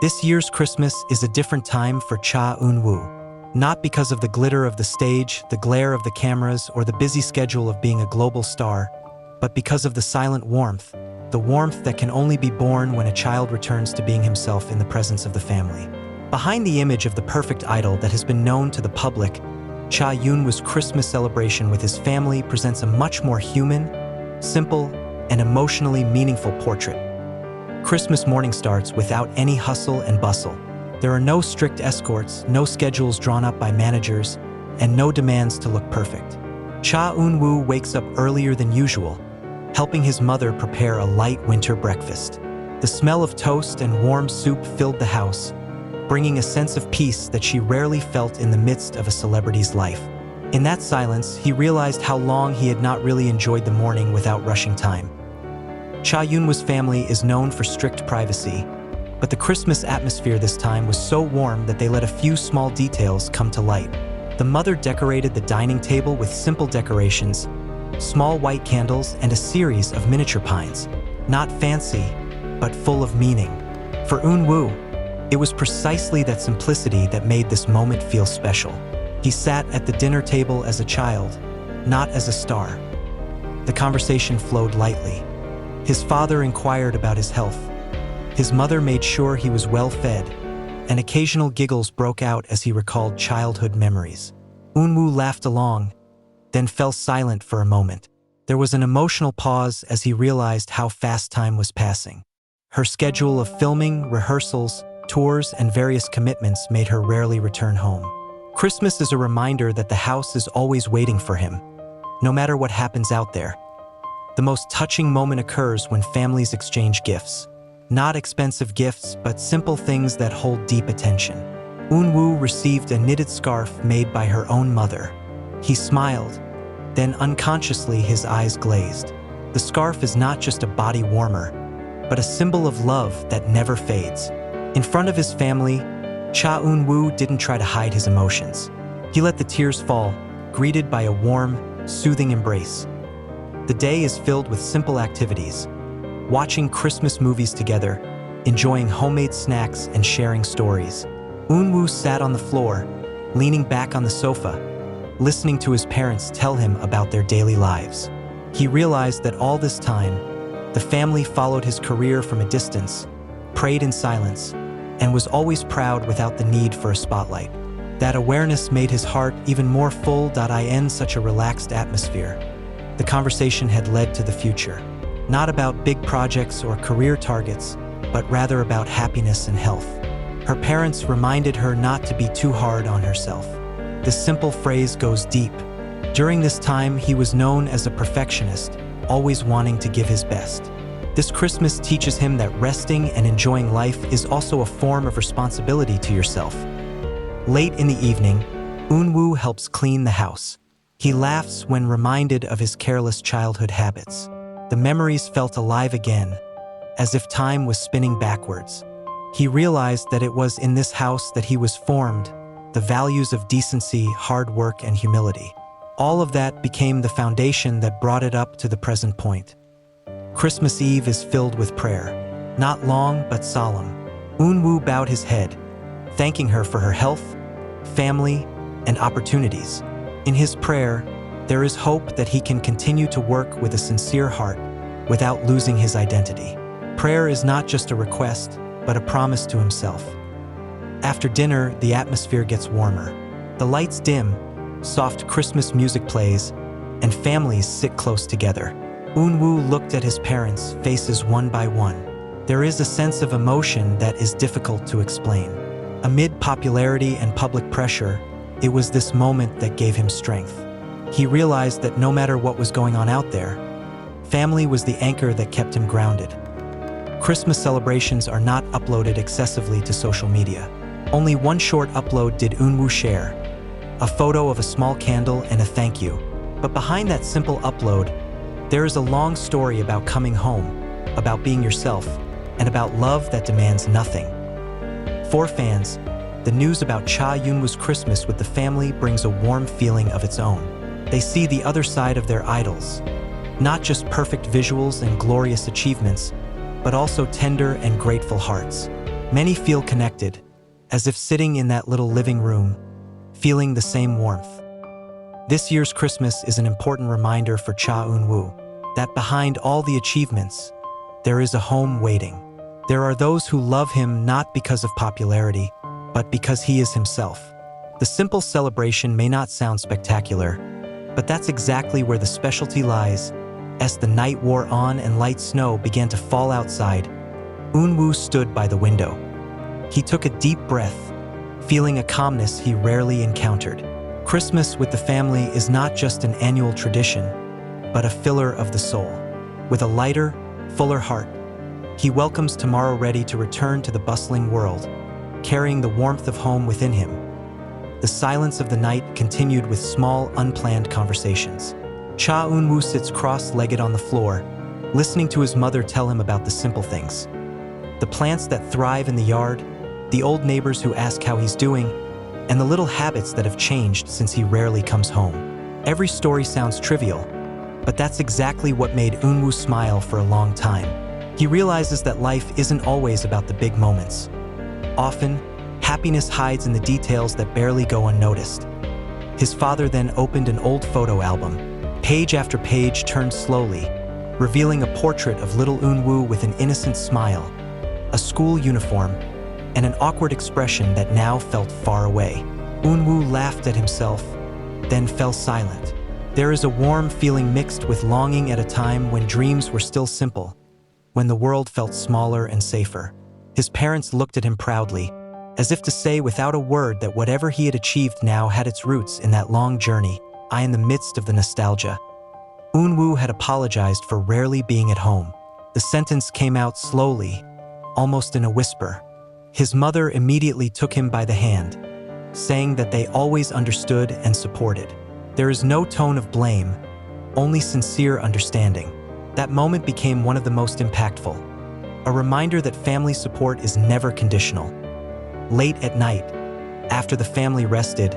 This year's Christmas is a different time for Cha Eunwoo. Not because of the glitter of the stage, the glare of the cameras, or the busy schedule of being a global star, but because of the silent warmth, the warmth that can only be born when a child returns to being himself in the presence of the family. Behind the image of the perfect idol that has been known to the public, Cha Eunwoo's Christmas celebration with his family presents a much more human, simple, and emotionally meaningful portrait. Christmas morning starts without any hustle and bustle. There are no strict escorts, no schedules drawn up by managers, and no demands to look perfect. Cha Eunwoo wakes up earlier than usual, helping his mother prepare a light winter breakfast. The smell of toast and warm soup filled the house, bringing a sense of peace that she rarely felt in the midst of a celebrity's life. In that silence, he realized how long he had not really enjoyed the morning without rushing time. Cha Eunwoo's family is known for strict privacy, but the Christmas atmosphere this time was so warm that they let a few small details come to light. The mother decorated the dining table with simple decorations, small white candles, and a series of miniature pines. Not fancy, but full of meaning. For Eunwoo, it was precisely that simplicity that made this moment feel special. He sat at the dinner table as a child, not as a star. The conversation flowed lightly. His father inquired about his health. His mother made sure he was well fed, and occasional giggles broke out as he recalled childhood memories. Eunwoo laughed along, then fell silent for a moment. There was an emotional pause as he realized how fast time was passing. Her schedule of filming, rehearsals, tours, and various commitments made her rarely return home. Christmas is a reminder that the house is always waiting for him, no matter what happens out there. The most touching moment occurs when families exchange gifts. Not expensive gifts, but simple things that hold deep attention. Eunwoo received a knitted scarf made by her own mother. He smiled, then unconsciously his eyes glazed. The scarf is not just a body warmer, but a symbol of love that never fades. In front of his family, Cha Eunwoo didn't try to hide his emotions. He let the tears fall, greeted by a warm, soothing embrace. The day is filled with simple activities, watching Christmas movies together, enjoying homemade snacks, and sharing stories. Eunwoo sat on the floor, leaning back on the sofa, listening to his parents tell him about their daily lives. He realized that all this time, the family followed his career from a distance, prayed in silence, and was always proud without the need for a spotlight. That awareness made his heart even more full. In such a relaxed atmosphere, the conversation had led to the future. Not about big projects or career targets, but rather about happiness and health. Her parents reminded her not to be too hard on herself. This simple phrase goes deep. During this time, he was known as a perfectionist, always wanting to give his best. This Christmas teaches him that resting and enjoying life is also a form of responsibility to yourself. Late in the evening, Eunwoo helps clean the house. He laughs when reminded of his careless childhood habits. The memories felt alive again, as if time was spinning backwards. He realized that it was in this house that he was formed, the values of decency, hard work, and humility. All of that became the foundation that brought it up to the present point. Christmas Eve is filled with prayer. Not long, but solemn. Eunwoo bowed his head, thanking her for her health, family, and opportunities. In his prayer, there is hope that he can continue to work with a sincere heart without losing his identity. Prayer is not just a request, but a promise to himself. After dinner, the atmosphere gets warmer. The lights dim, soft Christmas music plays, and families sit close together. Eunwoo looked at his parents' faces one by one. There is a sense of emotion that is difficult to explain. Amid popularity and public pressure, it was this moment that gave him strength. He realized that no matter what was going on out there, family was the anchor that kept him grounded. Christmas celebrations are not uploaded excessively to social media. Only one short upload did Eunwoo share, a photo of a small candle and a thank you. But behind that simple upload, there is a long story about coming home, about being yourself, and about love that demands nothing. For fans, the news about Cha Eunwoo's Christmas with the family brings a warm feeling of its own. They see the other side of their idols, not just perfect visuals and glorious achievements, but also tender and grateful hearts. Many feel connected, as if sitting in that little living room, feeling the same warmth. This year's Christmas is an important reminder for Cha Eunwoo that behind all the achievements, there is a home waiting. There are those who love him not because of popularity, but because he is himself. The simple celebration may not sound spectacular, but that's exactly where the specialty lies. As the night wore on and light snow began to fall outside, Eunwoo stood by the window. He took a deep breath, feeling a calmness he rarely encountered. Christmas with the family is not just an annual tradition, but a filler of the soul. With a lighter, fuller heart, he welcomes tomorrow, ready to return to the bustling world, carrying the warmth of home within him. The silence of the night continued with small, unplanned conversations. Cha Eunwoo sits cross-legged on the floor, listening to his mother tell him about the simple things. The plants that thrive in the yard, the old neighbors who ask how he's doing, and the little habits that have changed since he rarely comes home. Every story sounds trivial, but that's exactly what made Eunwoo smile for a long time. He realizes that life isn't always about the big moments. Often, happiness hides in the details that barely go unnoticed. His father then opened an old photo album. Page after page turned slowly, revealing a portrait of little Eunwoo with an innocent smile, a school uniform, and an awkward expression that now felt far away. Eunwoo laughed at himself, then fell silent. There is a warm feeling mixed with longing at a time when dreams were still simple, when the world felt smaller and safer. His parents looked at him proudly, as if to say without a word that whatever he had achieved now had its roots in that long journey. In the midst of the nostalgia, Eunwoo had apologized for rarely being at home. The sentence came out slowly, almost in a whisper. His mother immediately took him by the hand, saying that they always understood and supported. There is no tone of blame, only sincere understanding. That moment became one of the most impactful, a reminder that family support is never conditional. Late at night, after the family rested,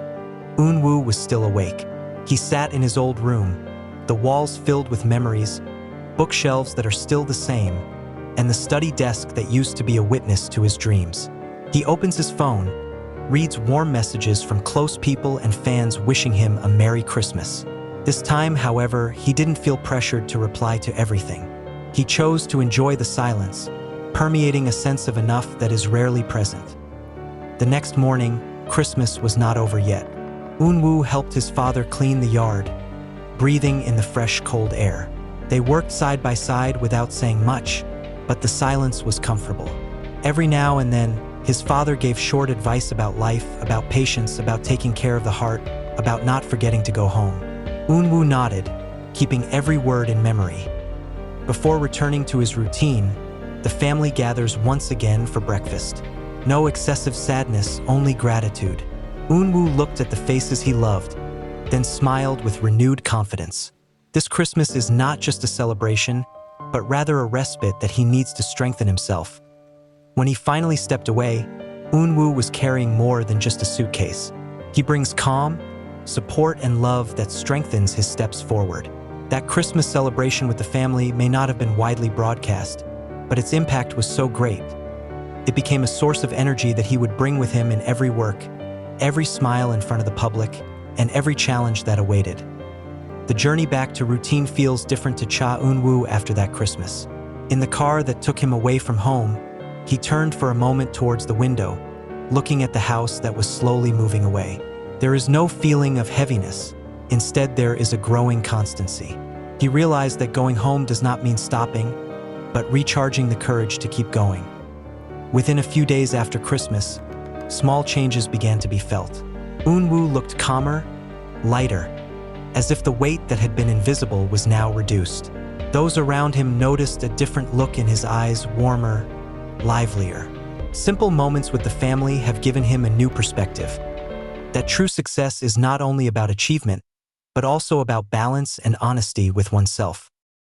Eunwoo was still awake. He sat in his old room, the walls filled with memories, bookshelves that are still the same, and the study desk that used to be a witness to his dreams. He opens his phone, reads warm messages from close people and fans wishing him a Merry Christmas. This time, however, he didn't feel pressured to reply to everything. He chose to enjoy the silence, permeating a sense of enough that is rarely present. The next morning, Christmas was not over yet. Eunwoo helped his father clean the yard, breathing in the fresh, cold air. They worked side by side without saying much, but the silence was comfortable. Every now and then, his father gave short advice about life, about patience, about taking care of the heart, about not forgetting to go home. Eunwoo nodded, keeping every word in memory. Before returning to his routine, the family gathers once again for breakfast. No excessive sadness, only gratitude. Eunwoo looked at the faces he loved, then smiled with renewed confidence. This Christmas is not just a celebration, but rather a respite that he needs to strengthen himself. When he finally stepped away, Eunwoo was carrying more than just a suitcase. He brings calm, support, and love that strengthens his steps forward. That Christmas celebration with the family may not have been widely broadcast, but its impact was so great. It became a source of energy that he would bring with him in every work, every smile in front of the public, and every challenge that awaited. The journey back to routine feels different to Cha Eunwoo after that Christmas. In the car that took him away from home, he turned for a moment towards the window, looking at the house that was slowly moving away. There is no feeling of heaviness. Instead, there is a growing constancy. He realized that going home does not mean stopping, but recharging the courage to keep going. Within a few days after Christmas, small changes began to be felt. Eunwoo looked calmer, lighter, as if the weight that had been invisible was now reduced. Those around him noticed a different look in his eyes, warmer, livelier. Simple moments with the family have given him a new perspective. That true success is not only about achievement, but also about balance and honesty with oneself.